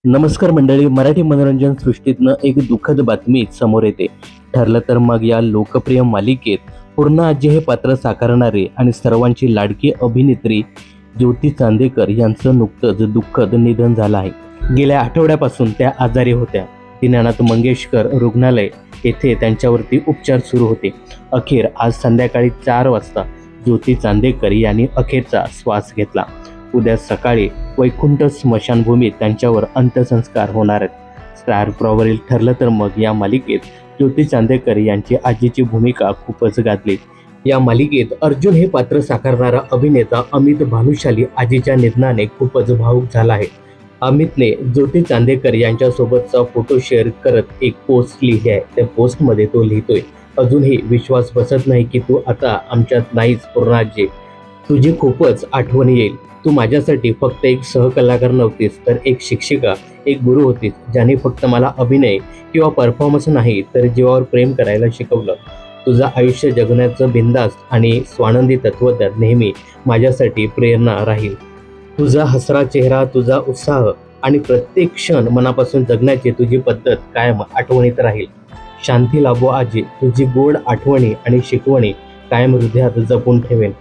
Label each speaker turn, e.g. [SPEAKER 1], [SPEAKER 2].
[SPEAKER 1] नमस्कार मंडळी, मराठी मनोरंजन सृष्टीतनं एक दुःखद बातमी समोर येते. ठरलं तर मग या लोकप्रिय मालिकेत पूर्ण आजी हे पात्र साकारणारे आणि सर्वांची लाडकी अभिनेत्री ज्योती चांदेकर यांचं नुकतंच दुःखद निधन झालं आहे. गेल्या आठवड्यापासून त्या आजारी होत्या. दीनानाथ मंगेशकर रुग्णालय येथे त्यांच्यावरती उपचार सुरू होते. अखेर आज संध्याकाळी 4 वाजता ज्योती चांदेकर यांनी अखेरचा श्वास घेतला. उद्या सकाळी वैकुंठ स्मशानभूमीत त्यांच्यावर अंत्यसंस्कार होणार आहेत. स्टार प्रॉवरील ठरलं तर मग या मालिकेत ज्योती चांदेकर यांची आजीची भूमिका खूपच गाजली. या मालिकेत अर्जुन हे पात्र साकारणारा अभिनेता अमित भानुशाली आजीच्या निधनाने खूपच भावुक झाला आहे. अमितने ज्योती चांदेकर यांच्यासोबतचा फोटो शेअर करत एक पोस्ट लिहिली आहे. त्या पोस्टमध्ये तो लिहितोय, अजूनही विश्वास बसत नाही की तू आता आमच्यात नाहीच पूर्णाजी. तुझी खूपच आठवण येईल. तू माझ्यासाठी फक्त एक सहकलाकार नव्हतीस, तर एक शिक्षिका, एक गुरु होतीस, ज्याने फक्त मला अभिनय किंवा परफॉर्मन्स नाही तर जीवावर प्रेम करायला शिकवलं. तुझं आयुष्य जगण्याचं बिनधास्त आणि स्वानंदी तत्वज्ञान नेहमी माझ्यासाठी प्रेरणा राहील. तुझा हसरा चेहरा, तुझा उत्साह आणि प्रत्येक क्षण मनापासून जगण्याची तुझी पद्धत कायम आठवणीत राहील. शांती लाभो आजी. तुझी गोड आठवणी आणि शिकवणी कायम हृदयात जपून ठेवेन.